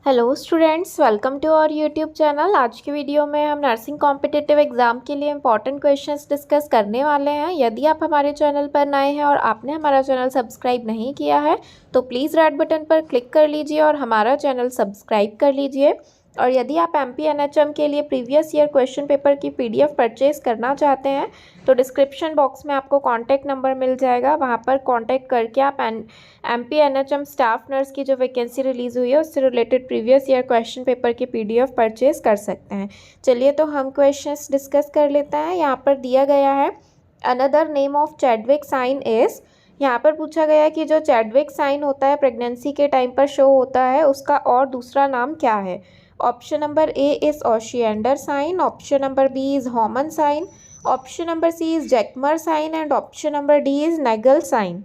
Hello students, welcome to our YouTube channel. आज की video में हम नर्सिंग कॉम्पिटिटिव एग्जाम के लिए इंपॉर्टेंट क्वेश्चंस डिस्कस करने वाले हैं। यदि आप हमारे चैनल पर नए हैं और आपने हमारा चैनल सब्सक्राइब नहीं किया है तो प्लीज़ रेड बटन पर क्लिक कर लीजिए और हमारा चैनल सब्सक्राइब कर लीजिए। और यदि आप MPNHM के लिए प्रीवियस ईयर क्वेश्चन पेपर की PDF परचेज करना चाहते हैं तो डिस्क्रिप्शन बॉक्स में आपको कॉन्टैक्ट नंबर मिल जाएगा, वहाँ पर कॉन्टैक्ट करके आप MPNHM स्टाफ नर्स की जो वैकेंसी रिलीज़ हुई है उससे related previous year question paper की PDF परचेज कर सकते हैं। चलिए तो हम क्वेश्चंस डिस्कस कर लेते हैं। यहाँ पर दिया गया है another name of Chadwick sign is. यहाँ पर पूछा गया है कि जो चैडविक साइन होता है प्रेगनेंसी के टाइम पर शो होता है उसका और दूसरा नाम क्या है। Option number A is Osiander sign, option number B is Homan sign, option number C is Jacquemier sign and option number D is Naegele sign.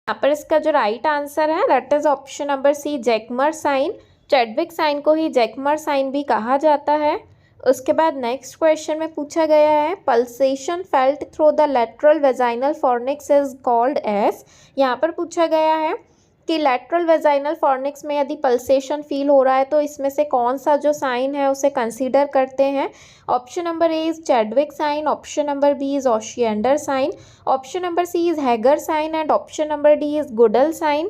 यहाँ पर इसका जो राइट आंसर है that is option number C, Jacquemier sign. Chadwick sign को ही जैकमर sign भी कहा जाता है। उसके बाद नेक्स्ट क्वेश्चन में पूछा गया है pulsation felt through the lateral vaginal fornix is called as. यहाँ पर पूछा गया है कि लेटरल वेजाइनल फॉर्निक्स में यदि पल्सेशन फील हो रहा है तो इसमें से कौन सा जो साइन है उसे कंसीडर करते हैं। Option number A is Chadwick sign, option number B is Osiander sign, option number C is Hegar sign and option number D is Goodell sign.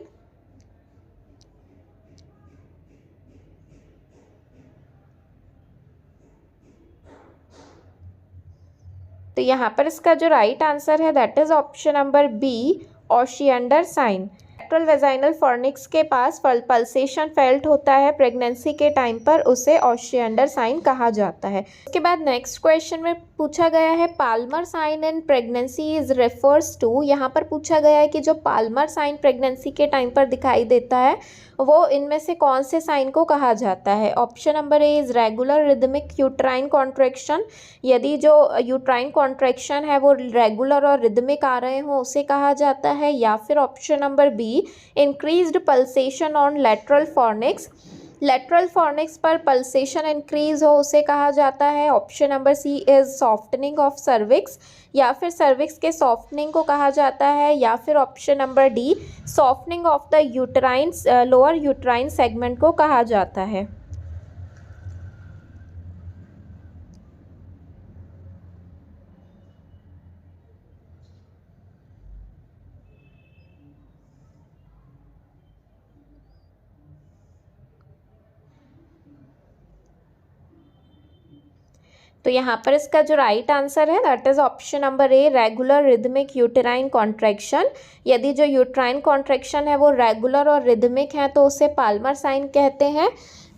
तो यहाँ पर इसका जो राइट आंसर है that is option number B, Osiander sign. Lateral vaginal fornix के पास pulsation felt होता है प्रेगनेंसी के टाइम पर, उसे ऑशिएंडर साइन कहा जाता है। उसके बाद नेक्स्ट क्वेश्चन में पूछा गया है Palmer sign in pregnancy is refers to. यहाँ पर पूछा गया है कि जो पाल्मर साइन प्रेगनेंसी के टाइम पर दिखाई देता है वो इनमें से कौन से साइन को कहा जाता है। Option number A is regular rhythmic uterine contraction. यदि जो यूट्राइन कॉन्ट्रैक्शन है वो रेगुलर और रिदमिक आ रहे हों उसे कहा जाता है, या फिर option number B increased pulsation on lateral fornix. Lateral fornix पर पल्सेशन इंक्रीज हो उसे कहा जाता है। Option number C is softening of cervix, या फिर सर्विक्स के सॉफ्टनिंग को कहा जाता है, या फिर option number D softening of the uterine lower uterine segment को कहा जाता है। तो यहाँ पर इसका जो राइट आंसर है that is option number A, regular rhythmic uterine contraction. यदि जो यूट्राइन कॉन्ट्रैक्शन है वो रेगुलर और रिदमिक है तो उसे पाल्मर साइन कहते हैं।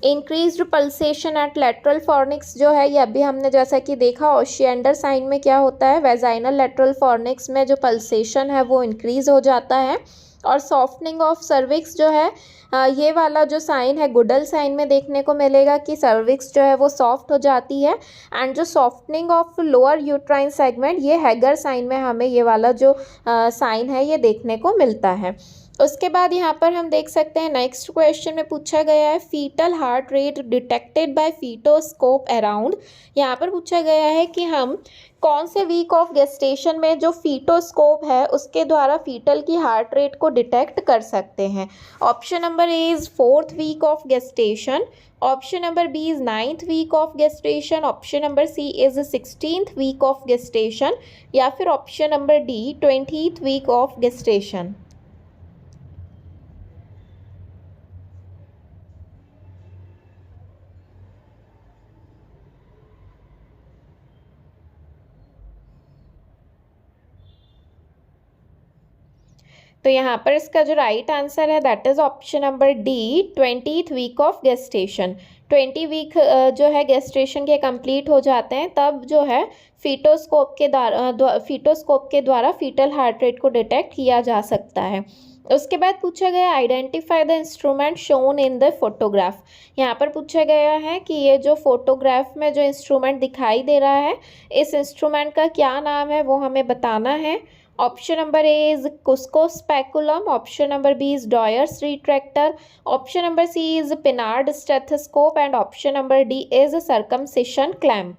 Increased pulsation at lateral fornix जो है ये अभी हमने जैसा कि देखा ऑशिएंडर साइन में क्या होता है, वेजाइनल लेटरल फॉर्निक्स में जो पल्सेशन है वो इंक्रीज हो जाता है। और सॉफ्टनिंग ऑफ सर्विक्स जो है ये वाला जो साइन है गुडल साइन में देखने को मिलेगा कि सर्विक्स जो है वो सॉफ्ट हो जाती है। एंड जो softening of lower uterine segment ये हैगर साइन में हमें ये वाला जो साइन है ये देखने को मिलता है। उसके बाद यहाँ पर हम देख सकते हैं नेक्स्ट क्वेश्चन में पूछा गया है fetal heart rate detected by fetoscope around. यहाँ पर पूछा गया है कि हम कौन से वीक ऑफ गेस्टेशन में जो फीटोस्कोप है उसके द्वारा फीटल की हार्ट रेट को डिटेक्ट कर सकते हैं। Option number A is 4th week of gestation, option number B is 9th week of gestation, option number C is 16th week of gestation, या फिर option number D 20th week of gestation. तो यहाँ पर इसका जो right answer है that is option number D 20th week of gestation. 20 week जो है गेस्टेशन के कंप्लीट हो जाते हैं तब जो है फीटोस्कोप के द्वारा फीटल हार्ट रेट को डिटेक्ट किया जा सकता है। उसके बाद पूछा गया identify the instrument shown in the photograph. यहाँ पर पूछा गया है कि ये जो फोटोग्राफ में जो इंस्ट्रूमेंट दिखाई दे रहा है इस इंस्ट्रूमेंट का क्या नाम है वो हमें बताना है। Option number A is Cusco speculum, option number B is Doyen's retractor, option number C is Pinard stethoscope and option number D is circumcision clamp.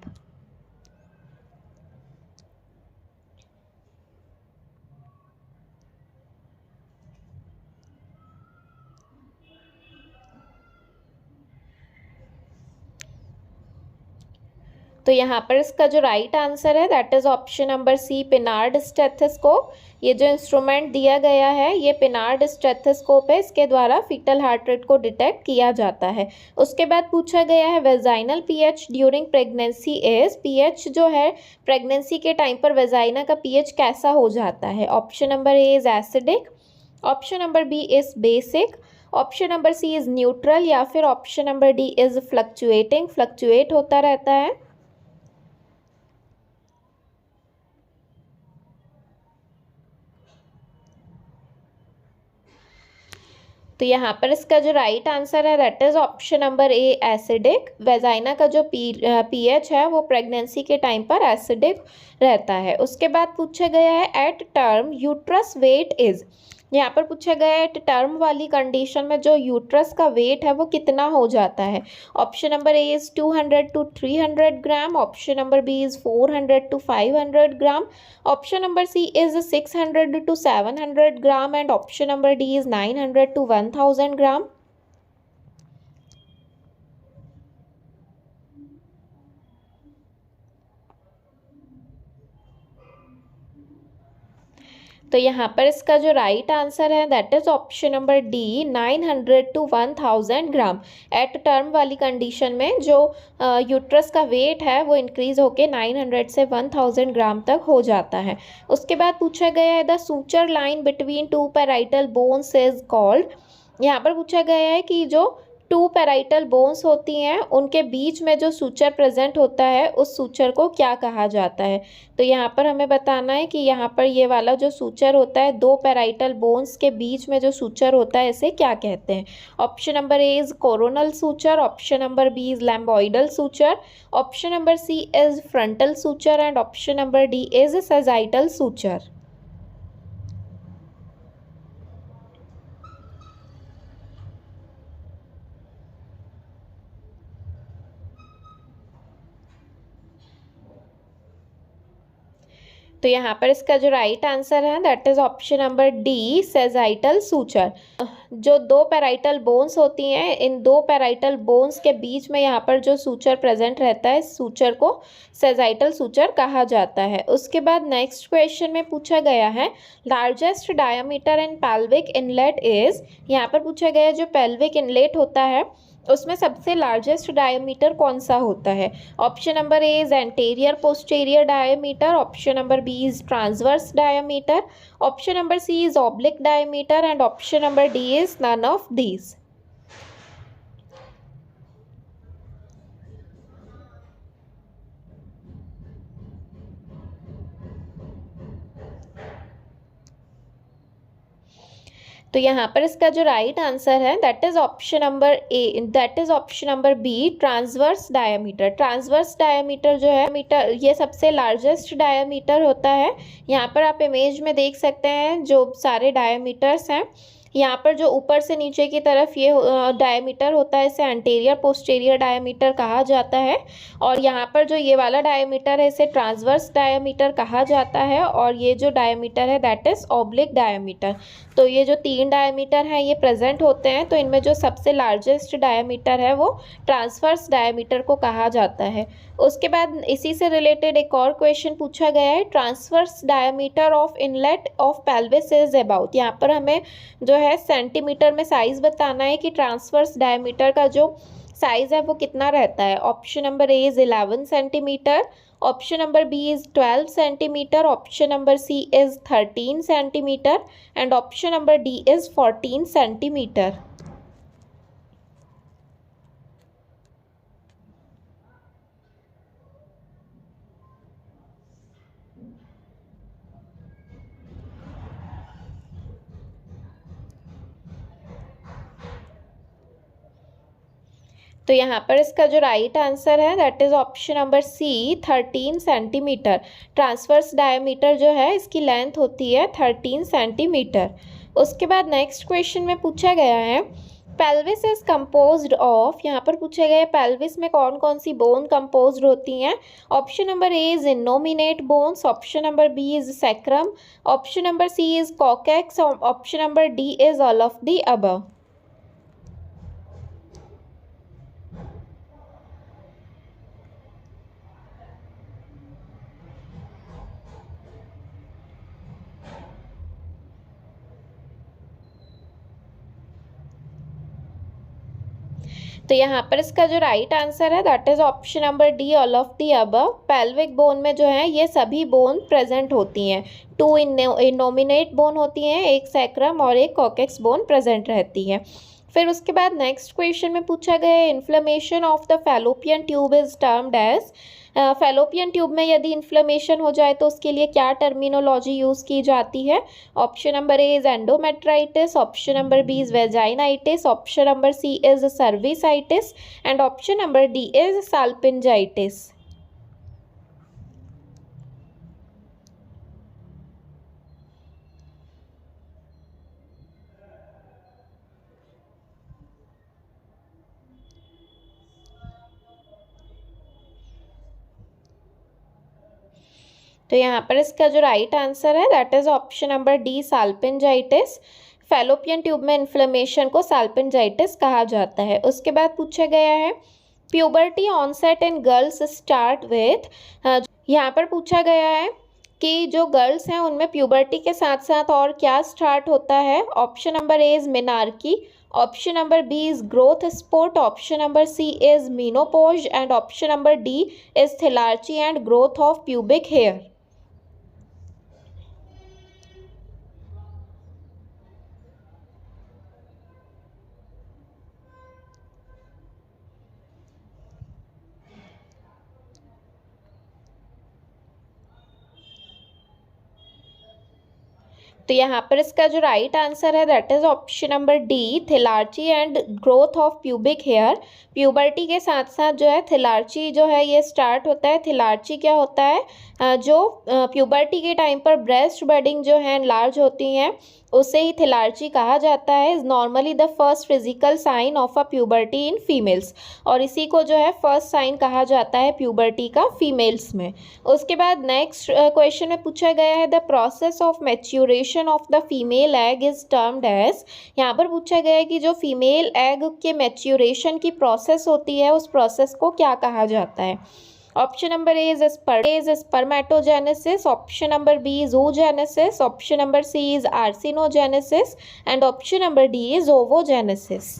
तो यहाँ पर इसका जो राइट आंसर है that is option number C, Pinard stethoscope. ये जो instrument दिया गया है ये पिनार्ड स्टेथोस्कोप है, इसके द्वारा फीटल हार्ट रेट को डिटेक्ट किया जाता है। उसके बाद पूछा गया है vaginal pH during pregnancy is, pH जो है प्रेगनेंसी के टाइम पर वेजाइना का पीएच कैसा हो जाता है। Option number A is acidic, option number B is basic, option number C is neutral या फिर option number D is fluctuating, fluctuate होता रहता है। तो यहाँ पर इसका जो राइट आंसर है that is option number A, acidic. Vagina का जो पीएच है वो प्रेगनेंसी के टाइम पर एसिडिक रहता है। उसके बाद पूछा गया है at term uterus weight is, यहाँ पर पूछा गया है एट टर्म वाली कंडीशन में जो यूट्रस का वेट है वो कितना हो जाता है। Option number A is 200 to 300 gram, option number B is 400 to 500 gram, option number C is 600 to 700 gram and option number D is 900 to 1000 gram. तो यहाँ पर इसका जो राइट आंसर है that is option number D, 900 to 1000 gram. At term वाली condition में जो uterus का वेट है वो इंक्रीज होके 900 से 1000 ग्राम तक हो जाता है। उसके बाद पूछा गया है the suture line between two parietal bones is called, यहाँ पर पूछा गया है कि जो टू पैराइटल बोन्स होती हैं उनके बीच में जो सूचर प्रेजेंट होता है उस सूचर को क्या कहा जाता है। तो यहाँ पर हमें बताना है कि यहाँ पर ये वाला जो सूचर होता है दो पैराइटल बोन्स के बीच में जो सूचर होता है इसे क्या कहते हैं। Option number A is coronal suture, option number B is lambdoidal suture, option number C is frontal suture and option number D is sagittal suture. तो यहाँ पर इसका जो राइट आंसर है that is option number D, sagittal suture. जो दो parietal bones होती हैं इन दो पैराइटल बोन्स के बीच में यहाँ पर जो सूचर प्रेजेंट रहता है इस सूचर को सैजाइटल सूचर कहा जाता है। उसके बाद नेक्स्ट क्वेश्चन में पूछा गया है largest diameter in pelvic inlet is, यहाँ पर पूछा गया है जो पेल्विक इनलेट होता है उसमें सबसे लार्जेस्ट डायमीटर कौन सा होता है। Option number A is anterior posterior diameter, option number B is transverse diameter, option number C is oblique diameter and option number D is none of these. तो यहाँ पर इसका जो राइट आंसर है that is option number A, that is option number B, transverse diameter. Transverse diameter जो है metre ये सबसे लार्जेस्ट डायमीटर होता है। यहाँ पर आप इमेज में देख सकते हैं जो सारे डायमीटर्स हैं। यहाँ पर जो ऊपर से नीचे की तरफ ये डायमीटर होता है इसे एंटीरियर पोस्टीरियर डायमीटर कहा जाता है और यहाँ पर जो ये वाला डायमीटर है इसे ट्रांसवर्स डायमीटर कहा जाता है और ये जो डायमीटर है दैट इज़ ऑब्लिक डायमीटर। तो ये जो तीन डायमीटर हैं ये प्रेजेंट होते हैं तो इनमें जो सबसे लार्जेस्ट डायमीटर है वो ट्रांसवर्स डायमीटर को कहा जाता है। उसके बाद इसी से रिलेटेड एक और क्वेश्चन पूछा गया है transverse diameter of inlet of pelvis is about, यहाँ पर हमें जो है सेंटीमीटर में साइज बताना है कि ट्रांसवर्स डायमीटर का जो साइज है वो कितना रहता है। Option number A is 11 centimetre, option number B is 12 centimetre, option number C is 13 centimetre and option number D is 14 centimetre. तो यहाँ पर इसका जो राइट आंसर है that is option number C, 13 centimetre. Transverse diameter जो है इसकी length होती है 13 सेंटीमीटर। उसके बाद नेक्स्ट क्वेश्चन में पूछा गया है पेल्विस इज कंपोज्ड ऑफ, यहाँ पर पूछा गया है पेल्विस में कौन कौन सी बोन कंपोज्ड होती हैं। Option number A is innominate bones, option number B is sacrum, option number C is coccyx, option number D is all of the above. तो यहाँ पर इसका जो राइट आंसर है that is option number D, all of the above. Pelvic bone में जो है ये सभी बोन प्रेजेंट होती हैं। 2 इनोमिनेट बोन होती हैं, एक सैक्रम और एक कॉकेक्स बोन प्रेजेंट रहती है। फिर उसके बाद नेक्स्ट क्वेश्चन में पूछा गया है inflammation of the fallopian tube is termed as. Fallopian tube में यदि इन्फ्लेमेशन हो जाए तो उसके लिए क्या टर्मिनोलॉजी यूज़ की जाती है? Option number A is endometritis, option number B is vaginitis, option number C is cervicitis and option number D is salpingitis. तो यहाँ पर इसका जो राइट आंसर है that is option number D, salpingitis. Fallopian tube में inflammation को salpingitis कहा जाता है। उसके बाद पूछा गया है puberty onset in girls start with. यहाँ पर पूछा गया है कि जो गर्ल्स हैं उनमें प्यूबर्टी के साथ साथ और क्या स्टार्ट होता है? Option number A is menarche, option number B is growth spurt, option number C is menopause and option number D is thelarche and growth of pubic hair. तो यहाँ पर इसका जो राइट आंसर है that is option number D, thelarche and growth of pubic hair. Puberty के साथ साथ जो है थिलार्ची जो है ये स्टार्ट होता है। थिलार्ची क्या होता है? जो प्यूबर्टी के टाइम पर ब्रेस्ट बडिंग जो है लार्ज होती हैं उसे ही थिलार्ची कहा जाता है। Is normally the first physical sign of a puberty in females, और इसी को जो है फर्स्ट साइन कहा जाता है प्यूबर्टी का फीमेल्स में। उसके बाद नेक्स्ट क्वेश्चन में पूछा गया है the process of maturation of the female egg is termed as. यहाँ पर पूछा गया है कि जो फीमेल एग के मैच्योरेशन की प्रोसेस होती है उस प्रोसेस को क्या कहा जाता है? Option number A is spermatogenesis, option number B is oogenesis, option number C is आर्सिनोजेनेसिस and option number D is ovogenesis.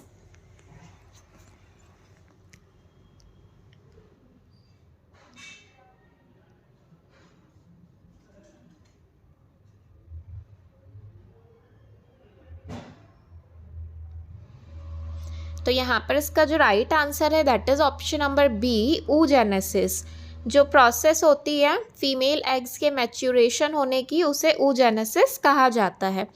तो यहाँ पर इसका जो राइट आंसर है that is option number B, oogenesis। जो प्रोसेस होती है फीमेल एग्स के मैच्योरेशन होने की उसे oogenesis कहा जाता है।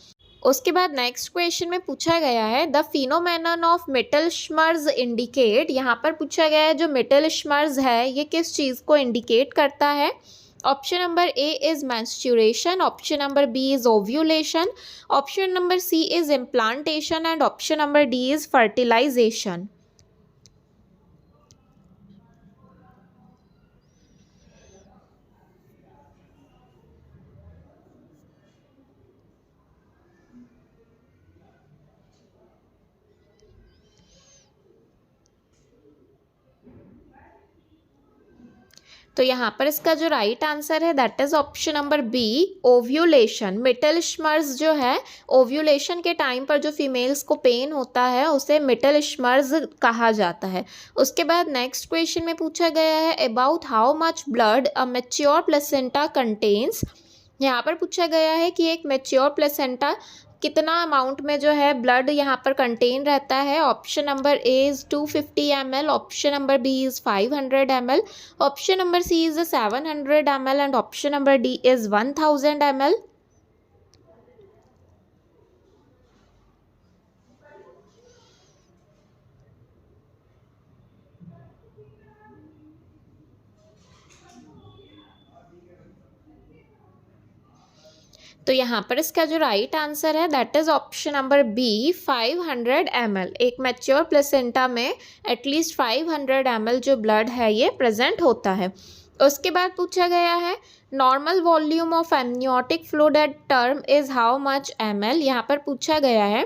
उसके बाद नेक्स्ट क्वेश्चन में पूछा गया है द फिनोमेनन ऑफ मिटलश्मर्स इंडिकेट। यहाँ पर पूछा गया है जो मिटलश्मर्स है ये किस चीज़ को इंडिकेट करता है? Option number A is menstruation, option number B is ovulation, option number C is implantation and option number D is fertilisation. तो यहाँ पर इसका जो राइट आंसर है that is option number B, ovulation. Mittelschmerz जो है ओव्यूलेशन के time पर जो फीमेल्स को पेन होता है उसे मिटलश्मर्स कहा जाता है। उसके बाद नेक्स्ट क्वेश्चन में पूछा गया है about how much blood a mature placenta contains. यहाँ पर पूछा गया है कि एक मैच्योर प्लेसेंटा कितना अमाउंट में जो है ब्लड यहाँ पर कंटेन रहता है। Option number A is 250 ml, option number B is 500 ml, option number C is 700 ml and option number D is 1000 ml। तो यहाँ पर इसका जो राइट आंसर है that is option number B, 500 ml। एक मैच्योर प्लेसेंटा में at least 500 ml जो blood है ये प्रेजेंट होता है। उसके बाद पूछा गया है normal volume of amniotic fluid at term is how much ml। यहाँ पर पूछा गया है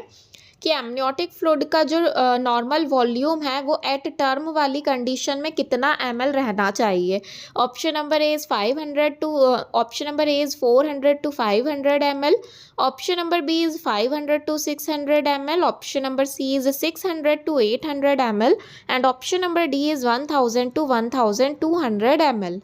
कि एमनियोटिक फ्लूइड का जो नॉर्मल वॉल्यूम है वो एट टर्म वाली कंडीशन में कितना ml रहना चाहिए। Option number A is 500 to option number A is 400 to 500 ml, option number B is 500 to 600 ml, option number C is 600 to 800 ml and option number D is 1000 to 1200 ml।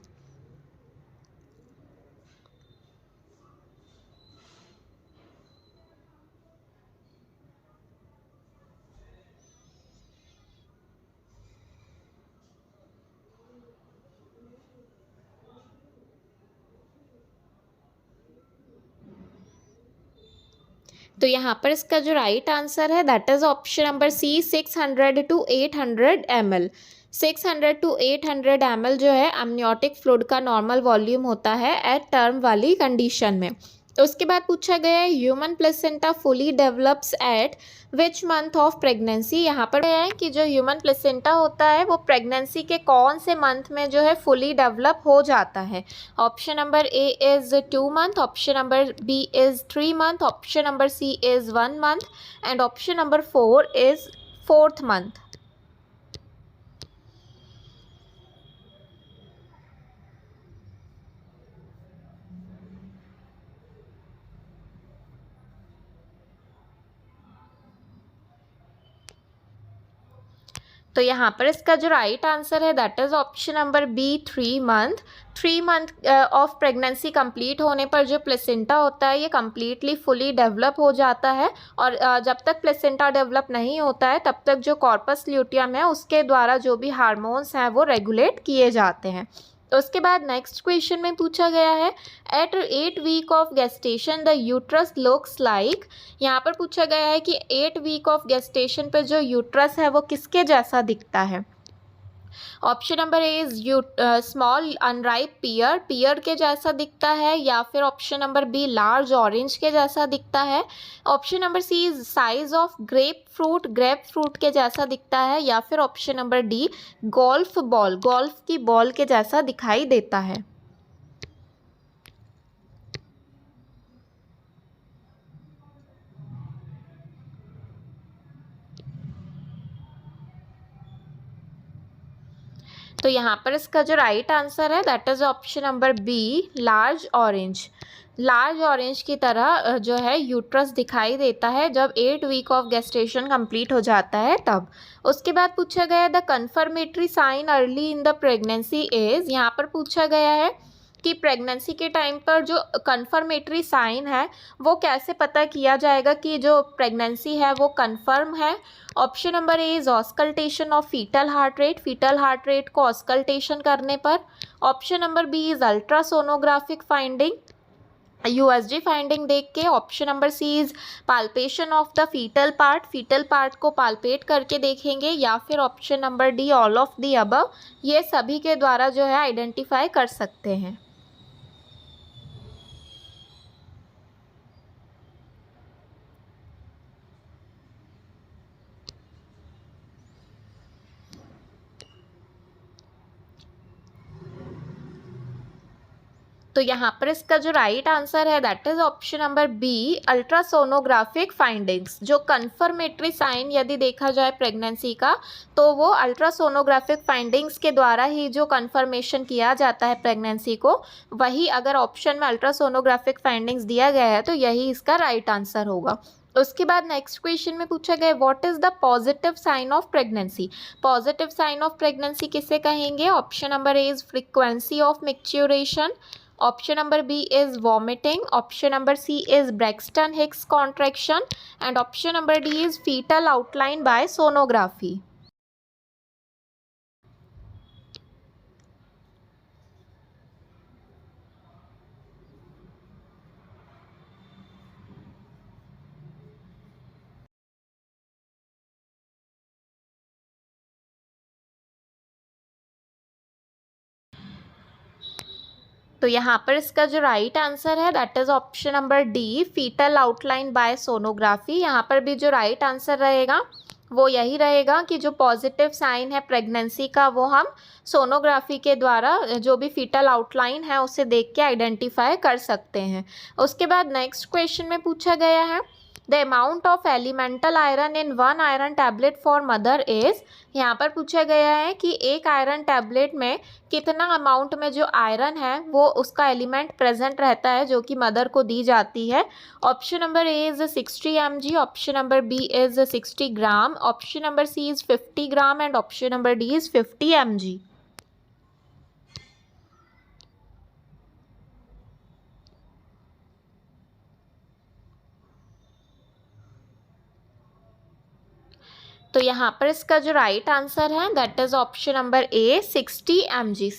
तो यहाँ पर इसका जो right answer है that is option number C 600 to 800 ml। 600 to 800 ml जो है amniotic fluid का normal volume होता है एट टर्म वाली कंडीशन में। तो उसके बाद पूछा गया है human placenta fully develops eight which month of pregnancy. यहाँ पर है कि जो ह्यूमन प्लेसेंटा होता है वो प्रेगनेंसी के कौन से मंथ में जो है फुली डेवलप हो जाता है। Option number A is 2 month, option number B is 3 month, option number C is 1 month and option number 4 is 4th month. तो यहाँ पर इसका जो राइट आंसर है that is option number B 3 month. 3 month of pregnancy complete होने पर जो placenta होता है ये कम्प्लीटली फुली डेवलप हो जाता है और जब तक प्लेसेंटा डेवलप नहीं होता है तब तक जो कॉर्पस ल्यूटियम है उसके द्वारा जो भी हार्मोन्स हैं वो रेगुलेट किए जाते हैं। तो उसके बाद नेक्स्ट क्वेश्चन में पूछा गया है at 8 week of gestation the uterus looks like. यहाँ पर पूछा गया है कि 8 वीक ऑफ गेस्टेशन पर जो यूट्रस है वो किसके जैसा दिखता है। Option number A is small unripe pear, pear के जैसा दिखता है, या फिर option number B large orange के जैसा दिखता है, option number C is size of grapefruit, grapefruit के जैसा दिखता है, या फिर option number D golf ball, golf की बॉल के जैसा दिखाई देता है। तो यहाँ पर इसका जो राइट आंसर है that is option number B large orange. Large orange की तरह जो है यूट्रस दिखाई देता है जब 8 वीक ऑफ गेस्टेशन कंप्लीट हो जाता है तब। उसके बाद पूछा गया the confirmatory sign early in the pregnancy is. यहाँ पर पूछा गया है कि प्रेगनेंसी के टाइम पर जो कन्फर्मेटरी साइन है वो कैसे पता किया जाएगा कि जो प्रेगनेंसी है वो कन्फर्म है। Option number A is auscultation of fetal heart rate, fetal heart rate को ऑस्कल्टेशन करने पर। Option number B is ultrasonographic finding, USG finding देख के। Option number C is palpation of the fetal part, fetal part को palpate करके देखेंगे, या फिर option number D all of the above, ये सभी के द्वारा जो है आइडेंटिफाई कर सकते हैं। तो यहाँ पर इसका जो राइट आंसर है that is option number B ultrasonographic findings. जो कन्फर्मेटरी साइन यदि देखा जाए प्रेगनेंसी का तो वो अल्ट्रासोनोग्राफिक फाइंडिंग्स के द्वारा ही जो कन्फर्मेशन किया जाता है प्रेगनेंसी को, वही अगर ऑप्शन में अल्ट्रासोनोग्राफिक फाइंडिंग्स दिया गया है तो यही इसका राइट आंसर होगा। उसके बाद नेक्स्ट क्वेश्चन में पूछा गया what is the positive sign of pregnancy. Positive sign of pregnancy किसे कहेंगे। Option number A is frequency of micturition, option number B is vomiting, option number C is Braxton Hicks contraction and option number D is fetal outline by sonography. तो यहाँ पर इसका जो right answer है that is option number D fetal outline by sonography. यहाँ पर भी जो राइट आंसर रहेगा वो यही रहेगा कि जो पॉजिटिव साइन है प्रेगनेंसी का वो हम सोनोग्राफी के द्वारा जो भी फीटल आउटलाइन है उसे देख के आइडेंटिफाई कर सकते हैं। उसके बाद नेक्स्ट क्वेश्चन में पूछा गया है the amount of elemental iron in one iron tablet for mother is, यहाँ पर पूछा गया है कि एक आयरन टैबलेट में कितना अमाउंट में जो आयरन है वो उसका एलिमेंट प्रेजेंट रहता है जो कि मदर को दी जाती है। Option number A is 60 mg, option number B is 60 gram, option number C is 50 gram and option number D is 50 mg। तो यहाँ पर इसका जो राइट आंसर है that is option number A 60 mg।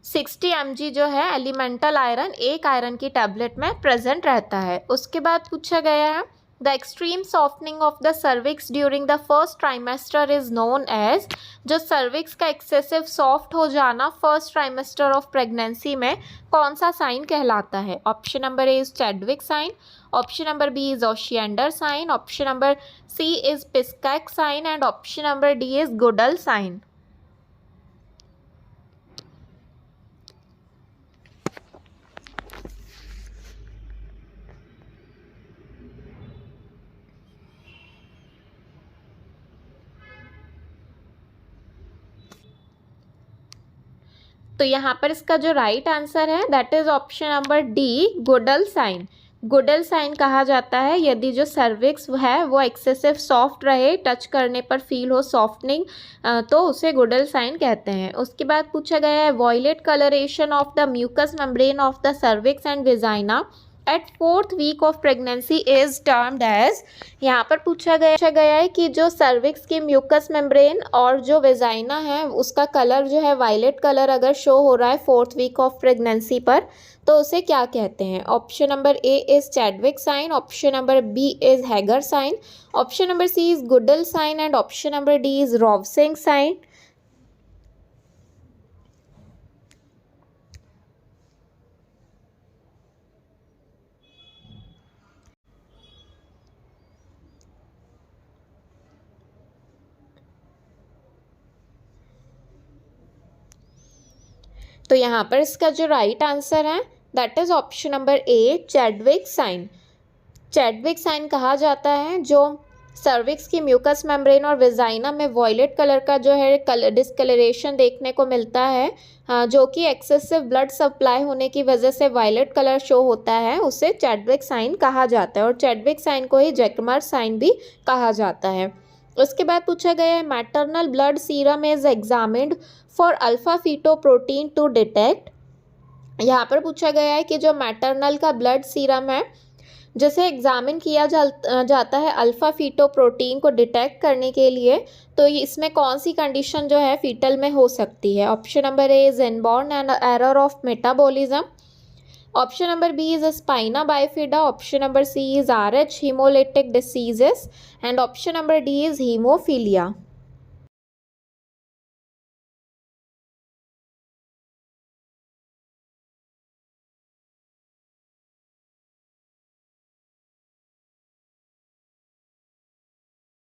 60 mg जो है एलिमेंटल आयरन एक iron की टैबलेट में प्रेजेंट रहता है। उसके बाद पूछा गया है the extreme softening of the cervix during the first trimester is known as, जो सर्विक्स का एक्सेसिव सॉफ्ट हो जाना फर्स्ट ट्राइमेस्टर ऑफ प्रेगनेंसी में कौन सा साइन कहलाता है। Option number A is Chadwick sign, option number B is Osiander sign, option number C is Piskacek sign and option number D is Goodell sign. तो यहाँ पर इसका जो राइट आंसर है that is option number D Goodell sign. Goodell sign कहा जाता है यदि जो सर्विक्स है वो एक्सेसिव सॉफ्ट रहे, टच करने पर फील हो सॉफ्टनिंग, तो उसे गुडल साइन कहते हैं। उसके बाद पूछा गया है violet colouration of the mucous membrane of the cervix and vagina at 4th week of pregnancy is termed as, यहाँ पर पूछा गया है कि जो सर्विक्स की म्यूकस मेम्ब्रेन और जो वेजाइना है उसका कलर जो है वायलेट कलर अगर शो हो रहा है 4th वीक ऑफ प्रेगनेंसी पर तो उसे क्या कहते हैं। Option number A is Chadwick sign, option number B is Hegar sign, option number C is Goodell sign and option number D is Rovsing sign. तो यहाँ पर इसका जो राइट आंसर है that is option number A Chadwick sign. Chadwick sign कहा जाता है जो सर्विक्स की म्यूकस मेम्ब्रेन और वेजाइना में वॉयलेट कलर का जो है कलर डिस्कलरेशन देखने को मिलता है, जो कि एक्सेसिव ब्लड सप्लाई होने की वजह से वायलेट कलर शो होता है, उसे चैडविक साइन कहा जाता है और चैडविक साइन को ही जैकमर साइन भी कहा जाता है। उसके बाद पूछा गया है maternal blood serum is examined for alpha fetoprotein to detect, यहाँ पर पूछा गया है कि जो मैटरनल का ब्लड सीरम है जिसे एग्जामिन किया जाता है अल्फ़ा फीटोप्रोटीन को डिटेक्ट करने के लिए, तो इसमें कौन सी कंडीशन जो है फीटल में हो सकती है। Option number A is inborn and error of metabolism, option number B is spina bifida, option number C is RH hemolytic diseases and option number D is haemophilia.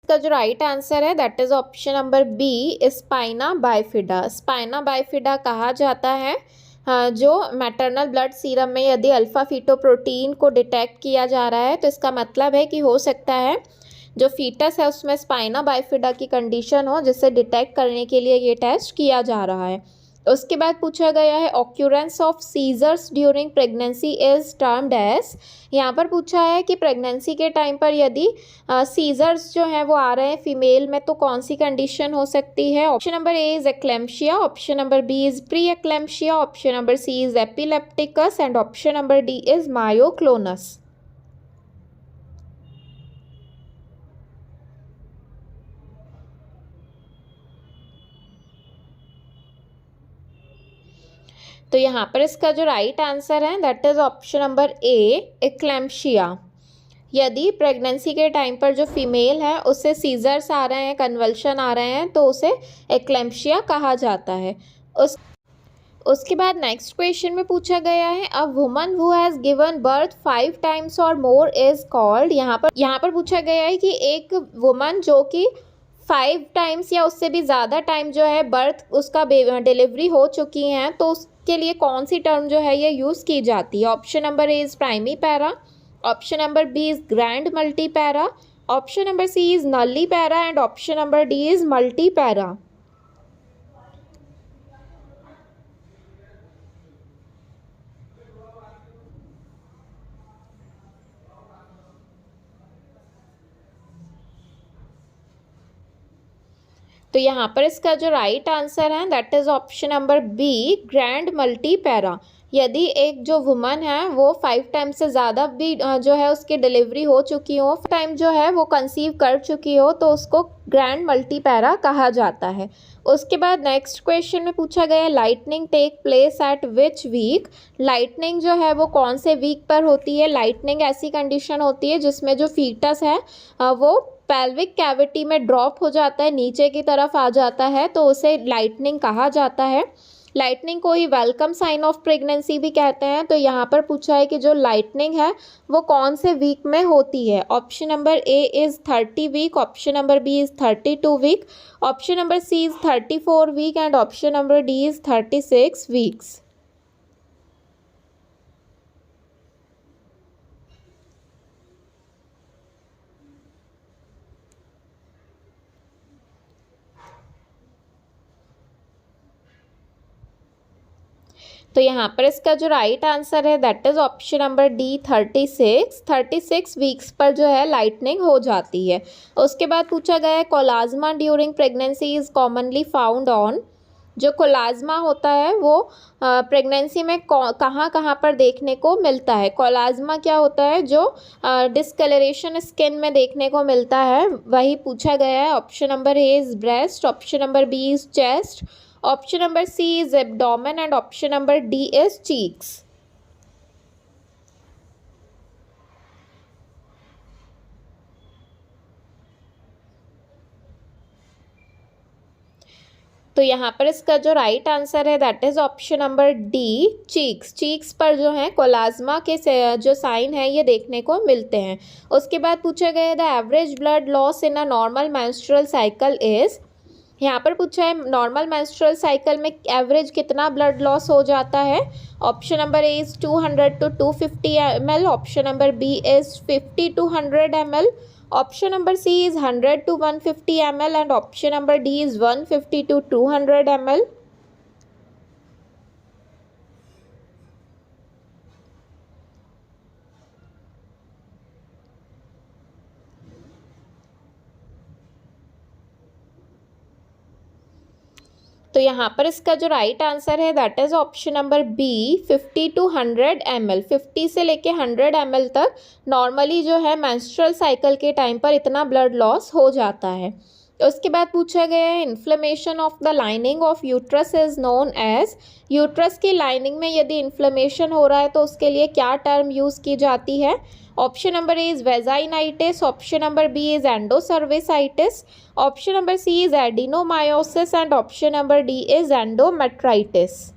का जो राइट आंसर है that is option number B spina bifida. Spina bifida कहा जाता है जो maternal blood serum में यदि alpha fetoprotein को डिटेक्ट किया जा रहा है तो इसका मतलब है कि हो सकता है जो फीटस है उसमें स्पाइना बाइफिडा की कंडीशन हो जिसे डिटेक्ट करने के लिए ये टेस्ट किया जा रहा है। उसके बाद पूछा गया है occurrence of seizures during pregnancy is termed as, यहाँ पर पूछा है कि प्रेगनेंसी के टाइम पर यदि सीजर्स जो हैं वो आ रहे हैं फीमेल में तो कौन सी कंडीशन हो सकती है। Option number A is eclampsia, option number B is pre eclampsia, option number C is epilepticus and option number D is myoclonus. तो यहाँ पर इसका जो राइट आंसर है that is option number A eclampsia. यदि प्रेगनेंसी के time पर जो फीमेल है उससे सीजर्स आ रहे हैं, कन्वल्शन आ रहे हैं तो उसे एक्लेम्शिया कहा जाता है। उसके बाद नेक्स्ट क्वेश्चन में पूछा गया है a woman who has given birth 5 times और मोर इज कॉल्ड, यहाँ पर पूछा गया है कि एक वुमन जो कि 5 टाइम्स या उससे भी ज़्यादा टाइम जो है बर्थ उसका डिलीवरी हो चुकी हैं तो उसके लिए कौन सी टर्म जो है ये यूज़ की जाती है। Option number A is primi para, Option number B is grand multipara. Option number C is nullipara, and option number D is multipara. तो यहाँ पर इसका जो राइट आंसर है that is option number B, grand multipara. यदि एक जो woman है वो 5 टाइम से ज़्यादा भी जो है उसकी डिलीवरी हो चुकी हो, टाइम जो है वो कंसीव कर चुकी हो, तो उसको ग्रैंड मल्टीपैरा कहा जाता है। उसके बाद नेक्स्ट क्वेश्चन में पूछा गया है lightening take place at which week. Lightening जो है वो कौन से वीक पर होती है। लाइटनिंग ऐसी कंडीशन होती है जिसमें जो फीटस है वो पेल्विक कैविटी में ड्रॉप हो जाता है, नीचे की तरफ आ जाता है, तो उसे लाइटनिंग कहा जाता है। लाइटनिंग को ही वेलकम साइन ऑफ प्रेगनेंसी भी कहते हैं। तो यहाँ पर पूछा है कि जो लाइटनिंग है वो कौन से वीक में होती है। Option number A is 30 week, option number B is 32 week, option number C is 34 week and option number D is 36 weeks. तो यहाँ पर इसका जो राइट आंसर है that is option number D, 36 weeks पर जो है लाइटनिंग हो जाती है। उसके बाद पूछा गया है chloasma during pregnancy is commonly found on. जो कोलाज्मा होता है वो प्रेगनेंसी में कहाँ कहाँ पर देखने को मिलता है। कोलाज्मा क्या होता है, जो डिस्कलरेशन स्किन में देखने को मिलता है, वही पूछा गया है। Option number A is breast, option number B is chest, option number C is abdomen and option number D is cheeks. तो यहाँ पर इसका जो राइट आंसर है that is option number D, cheeks. Cheeks पर जो है कोलाज्मा के जो साइन है ये देखने को मिलते हैं। उसके बाद पूछा गया the average blood loss in a normal menstrual cycle is. यहाँ पर पूछा है नॉर्मल मेंस्ट्रुअल साइकिल में एवरेज कितना ब्लड लॉस हो जाता है। Option number A is 200 to 250 ml, option number B is 50 to 100 ml, option number C is 100 to 150 ml and option number D is 150 to 200 ml। तो यहाँ पर इसका जो राइट आंसर है that is option number B, 50 to 100 ml। 50 से लेके 100 ml तक normally जो है मेंस्ट्रुअल साइकिल के टाइम पर इतना ब्लड लॉस हो जाता है। उसके बाद पूछा गया है inflammation of the lining of uterus is known as. Uterus की लाइनिंग में यदि इन्फ्लेमेशन हो रहा है तो उसके लिए क्या टर्म यूज़ की जाती है। Option number A is vaginitis, option number B is endocervicitis, option number C is adenomyosis and option number D is endometritis.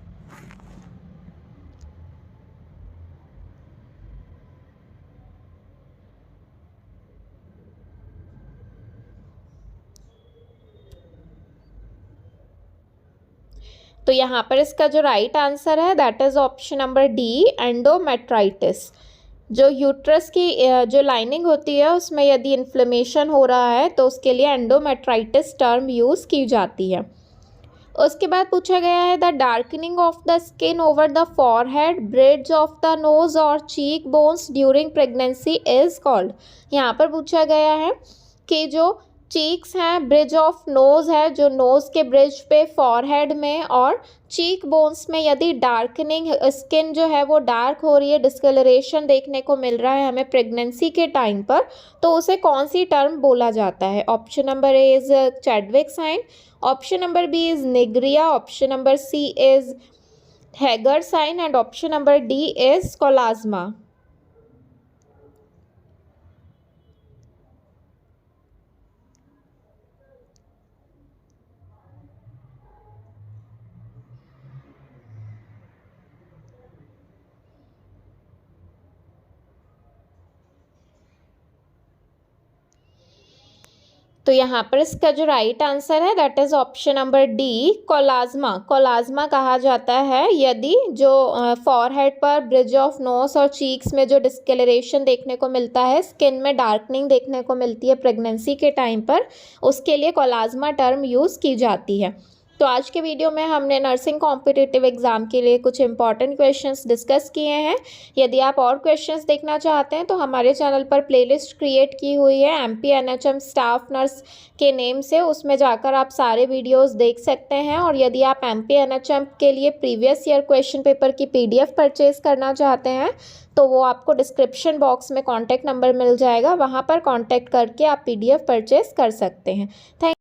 तो यहाँ पर इसका जो राइट आंसर है that is option number D, endometritis. जो यूट्रस की जो लाइनिंग होती है उसमें यदि इन्फ्लेमेशन हो रहा है तो उसके लिए एंडोमेट्राइटिस टर्म यूज़ की जाती है। उसके बाद पूछा गया है the darkening of the skin over the forehead, bridge of the nose और cheek bones during pregnancy is called. यहाँ पर पूछा गया है कि जो चीक्स हैं, ब्रिज ऑफ नोज़ है, जो नोज़ के ब्रिज पे, फॉरहेड में और चीक बोन्स में यदि डार्कनिंग स्किन जो है वो डार्क हो रही है, डिस्कलरेशन देखने को मिल रहा है हमें प्रेगनेंसी के टाइम पर, तो उसे कौन सी टर्म बोला जाता है। Option number A is Chadwick sign, option number B is nigra, option number C is Hegar sign and option number D is chloasma. तो तो यहाँ पर इसका जो राइट आंसर है that is option number D, chloasma. Chloasma कहा जाता है यदि जो फॉरहेड पर, ब्रिज ऑफ नोज और चीक्स में जो डिस्कलरेशन देखने को मिलता है, स्किन में डार्कनिंग देखने को मिलती है प्रेगनेंसी के टाइम पर, उसके लिए कोलाज्मा टर्म यूज़ की जाती है। तो आज के वीडियो में हमने नर्सिंग कॉम्पिटिटिव एग्ज़ाम के लिए कुछ इंपॉर्टेंट क्वेश्चंस डिस्कस किए हैं। यदि आप और क्वेश्चंस देखना चाहते हैं तो हमारे चैनल पर प्लेलिस्ट क्रिएट की हुई है एमपी एनएचएम स्टाफ नर्स के नेम से, उसमें जाकर आप सारे वीडियोस देख सकते हैं। और यदि आप एमपी एनएचएम के लिए प्रीवियस ईयर क्वेश्चन पेपर की PDF परचेज़ करना चाहते हैं तो वो आपको डिस्क्रिप्शन बॉक्स में कॉन्टैक्ट नंबर मिल जाएगा, वहाँ पर कॉन्टैक्ट करके आप PDF परचेज़ कर सकते हैं। थैंक